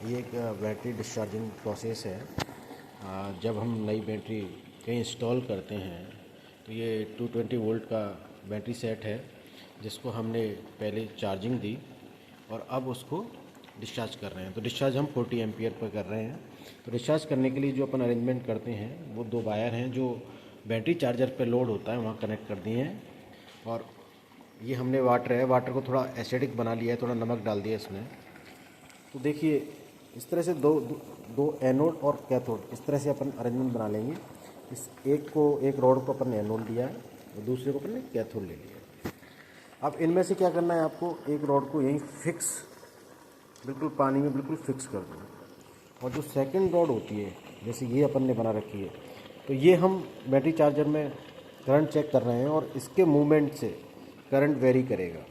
ये एक battery discharging process है। जब हम नई बैटरी कहीं इंस्टॉल करते हैं तो ये 220 वोल्ट का बैटरी सेट है, जिसको हमने पहले चार्जिंग दी और अब उसको डिस्चार्ज कर रहे हैं। तो डिस्चार्ज हम 40 एम्पियर पर कर रहे हैं। तो डिस्चार्ज करने के लिए जो अपन अरेंजमेंट करते हैं वो 2 वायर हैं जो बैटरी चार्जर पे लोड होता है वहाँ कनेक्ट कर दिए हैं। और ये हमने वाटर को थोड़ा एसिडिक बना लिया है, थोड़ा नमक डाल दिया इसमें। तो देखिए इस तरह से दो एनोड और कैथोड इस तरह से अपन अरेंजमेंट बना लेंगे। इस एक रॉड को अपन ने एनोड लिया है और दूसरे को अपन ने कैथोड ले लिया है। अब इनमें से क्या करना है, आपको एक रॉड को यहीं फिक्स, बिल्कुल पानी में बिल्कुल फिक्स कर दो। और जो सेकंड रॉड होती है, जैसे ये अपन ने बना रखी है, तो ये हम बैटरी चार्जर में करंट चेक कर रहे हैं और इसके मूवमेंट से करंट वेरी करेगा।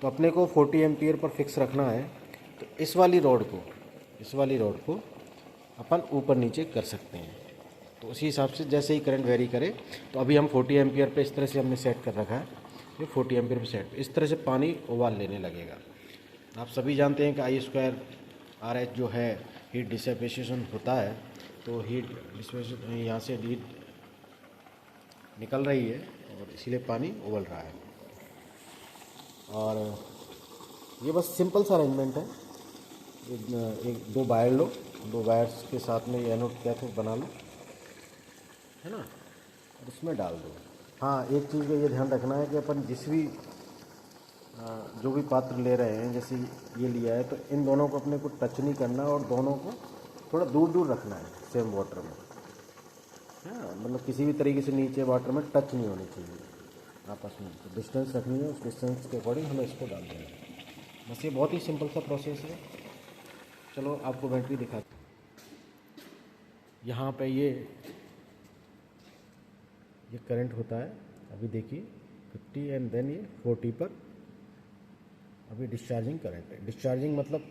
तो अपने को 40 एम्पियर पर फिक्स रखना है। तो इस वाली रॉड को अपन ऊपर नीचे कर सकते हैं। तो उसी हिसाब से जैसे ही करंट वेरी करे, तो अभी हम 40 एम्पियर पे इस तरह से हमने सेट कर रखा है। ये 40 एम्पियर पे सेट, इस तरह से पानी उबाल लेने लगेगा। आप सभी जानते हैं कि I² RH जो है हीट डिसिपेशन होता है। तो हीट डिसिपेशन यहाँ से हीट निकल रही है और इसीलिए पानी उबल रहा है। और ये बस सिंपल सा अरेंजमेंट है। एक 2 वायर लो, 2 वायर्स के साथ में एनोड कैथोड बना लो, है ना, और इसमें डाल दो। हाँ, एक चीज़ का ये ध्यान रखना है कि अपन जो भी पात्र ले रहे हैं, जैसे ये लिया है, तो इन दोनों को अपने को टच नहीं करना और दोनों को थोड़ा दूर दूर रखना है सेम वाटर में। हाँ, मतलब किसी भी तरीके से नीचे वाटर में टच नहीं होनी चाहिए आपस में। तो डिस्टेंस रखनी है, उस डिस्टेंस के अकॉर्डिंग हमें इसको डाल देना है। बस ये बहुत ही सिंपल सा प्रोसेस है। चलो आपको बैटरी दिखाते। यहाँ पे ये करंट होता है, अभी देखिए 50 एंड देन ये 40 पर अभी डिस्चार्जिंग करंट है। डिस्चार्जिंग मतलब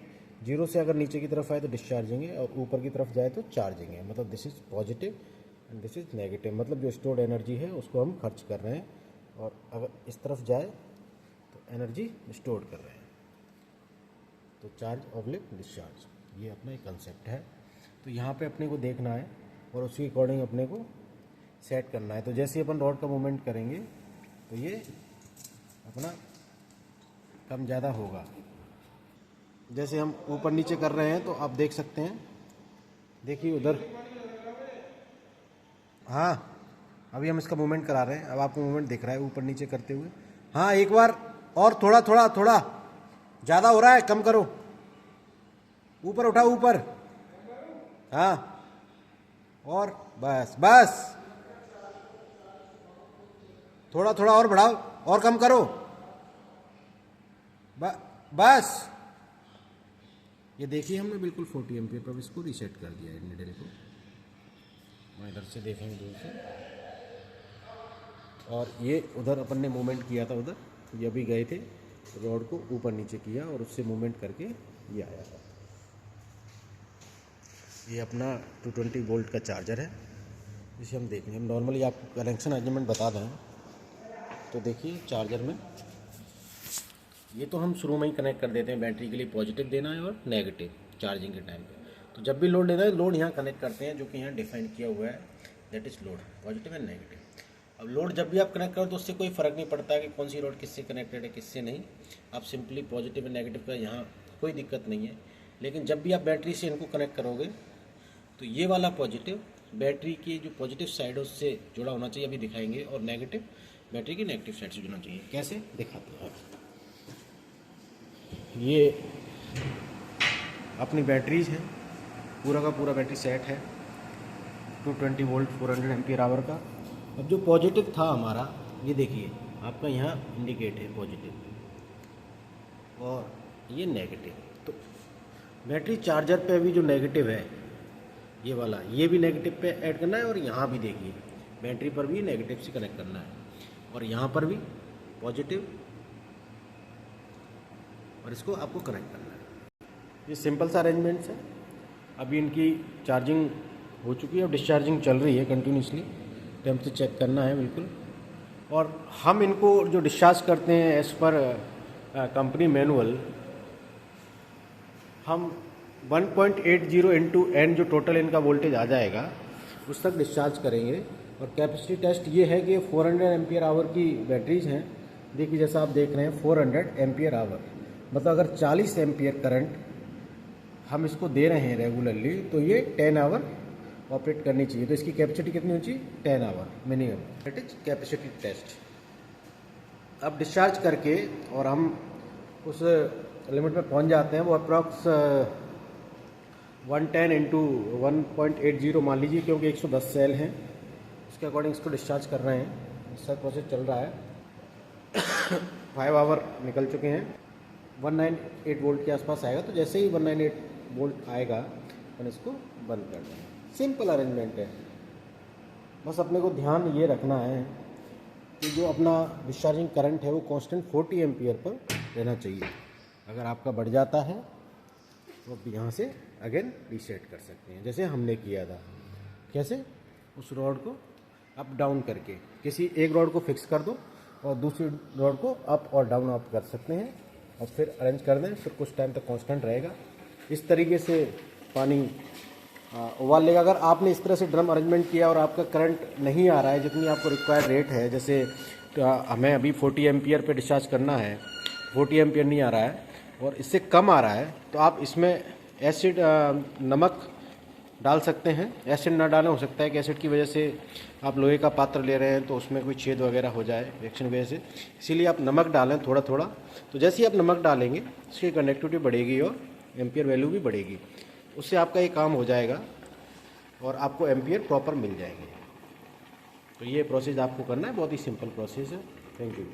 0 से अगर नीचे की तरफ आए तो डिस्चार्जिंग है और ऊपर की तरफ जाए तो चार्जिंग है। मतलब this is positive and this is negative. मतलब जो स्टोर्ड एनर्जी है उसको हम खर्च कर रहे हैं और अगर इस तरफ जाए तो एनर्जी स्टोर कर रहे हैं। तो चार्ज ऑब्लिक डिस्चार्ज, ये अपना एक कंसेप्ट है। तो यहाँ पे अपने को देखना है और उसके अकॉर्डिंग अपने को सेट करना है। तो जैसे ही अपन रॉड का मूवमेंट करेंगे तो ये अपना कम ज़्यादा होगा। जैसे हम ऊपर नीचे कर रहे हैं तो आप देख सकते हैं, देखिए उधर। हाँ, अभी हम इसका मूवमेंट करा रहे हैं, अब आपको मूवमेंट दिख रहा है ऊपर नीचे करते हुए। हाँ, एक बार और, थोड़ा थोड़ा थोड़ा ज़्यादा हो रहा है, कम करो, ऊपर उठाओ ऊपर। हाँ, और बस बस, थोड़ा थोड़ा और बढ़ाओ और कम करो, बस। ये देखिए हमने बिल्कुल 40 एम्पियर पर इसको रीसेट कर दिया है निडल को। मैं इधर से देखेंगे दूर से, और ये उधर अपन ने मूवमेंट किया था, उधर ये अभी गए थे, रॉड को ऊपर नीचे किया और उससे मूवमेंट करके ये आया था। ये अपना 220 वोल्ट का चार्जर है, जिसे हम देखेंगे। हम नॉर्मली आपको कनेक्शन अरेंजमेंट बता दें। तो देखिए चार्जर में ये तो हम शुरू में ही कनेक्ट कर देते हैं। बैटरी के लिए पॉजिटिव देना है और नेगेटिव चार्जिंग के टाइम पे। तो जब भी लोड लेना है, लोड यहाँ कनेक्ट करते हैं, जो कि यहाँ डिफाइन किया हुआ है, that is load, positive and negative. अब लोड जब भी आप कनेक्ट करो तो उससे कोई फ़र्क नहीं पड़ता कि कौन सी रोड किससे कनेक्टेड है किससे नहीं। आप सिंपली पॉजिटिव एंड नेगेटिव का यहाँ कोई दिक्कत नहीं है। लेकिन जब भी आप बैटरी से इनको कनेक्ट करोगे तो ये वाला पॉजिटिव बैटरी की जो पॉजिटिव साइड है उससे जुड़ा होना चाहिए, अभी दिखाएंगे, और नेगेटिव बैटरी की नेगेटिव साइड से जुड़ना चाहिए। कैसे दिखाते हैं। ये अपनी बैटरीज हैं, पूरा का पूरा बैटरी सेट है 220 वोल्ट 400 एम्पियर आवर का। अब जो पॉजिटिव था हमारा, ये देखिए आपका यहाँ इंडिकेट है पॉजिटिव, और ये नेगेटिव। तो बैटरी चार्जर पे अभी जो नेगेटिव है ये वाला, ये भी नेगेटिव पे ऐड करना है, और यहाँ भी देखिए बैटरी पर भी नेगेटिव से कनेक्ट करना है, और यहाँ पर भी पॉजिटिव, और इसको आपको कनेक्ट करना है। ये सिंपल सा अरेंजमेंट्स है। अभी इनकी चार्जिंग हो चुकी है और डिस्चार्जिंग चल रही है कंटिन्यूसली, टेम्परेचर चेक करना है बिल्कुल। और हम इनको जो डिस्चार्ज करते हैं एज़ पर कंपनी मैनुअल, हम 1.80 इंटू एन जो टोटल इनका वोल्टेज आ जाएगा उस तक डिस्चार्ज करेंगे। और कैपेसिटी टेस्ट ये है कि 400 एम्पियर आवर की बैटरीज हैं। देखिए जैसा आप देख रहे हैं 400 एम्पियर आवर, मतलब अगर 40 एम्पियर करंट हम इसको दे रहे हैं रेगुलरली तो ये 10 आवर ऑपरेट करनी चाहिए। तो इसकी कैपेसिटी कितनी होनी चाहिए? 10 hour minimum, that is capacity test. अब डिस्चार्ज करके और हम उस लिमिट में पहुंच जाते हैं, वो अप्रॉक्स 110 इंटू 1.80 मान लीजिए, क्योंकि 110 सेल हैं उसके अकॉर्डिंग इसको डिस्चार्ज कर रहे हैं। इसका प्रोसेस चल रहा है 5 आवर निकल चुके हैं। 198 वोल्ट के आसपास आएगा, तो जैसे ही 198 वोल्ट आएगा अपन इसको बंद कर देंगे। सिंपल अरेंजमेंट है। बस अपने को ध्यान ये रखना है कि जो अपना डिस्चार्जिंग करंट है वो कांस्टेंट 40 एम्पियर पर रहना चाहिए। अगर आपका बढ़ जाता है तो आप यहाँ से अगेन रीसेट कर सकते हैं, जैसे हमने किया था। कैसे? उस रॉड को अप डाउन करके किसी एक रॉड को फिक्स कर दो और दूसरी रॉड को अप और डाउन आप कर सकते हैं और फिर अरेंज कर दें, फिर कुछ टाइम तक कांस्टेंट रहेगा। इस तरीके से पानी उबाल लेगा। अगर आपने इस तरह से ड्रम अरेंजमेंट किया और आपका करंट नहीं आ रहा है जितनी आपको रिक्वायर्ड रेट है, जैसे हमें अभी 40 एम्पियर पे डिस्चार्ज करना है, 40 एम्पियर नहीं आ रहा है और इससे कम आ रहा है, तो आप इसमें एसिड नमक डाल सकते हैं। एसिड ना डालें, हो सकता है कि एसिड की वजह से आप लोहे का पात्र ले रहे हैं तो उसमें कोई छेद वगैरह हो जाए रिएक्शन की वजह से, इसीलिए आप नमक डालें थोड़ा थोड़ा। तो जैसे ही आप नमक डालेंगे उसकी कंडक्टिविटी बढ़ेगी और एम्पियर वैल्यू भी बढ़ेगी। उससे आपका ये काम हो जाएगा और आपको एम्पियर प्रॉपर मिल जाएंगे। तो ये प्रोसेस आपको करना है, बहुत ही सिंपल प्रोसेस है। Thank you.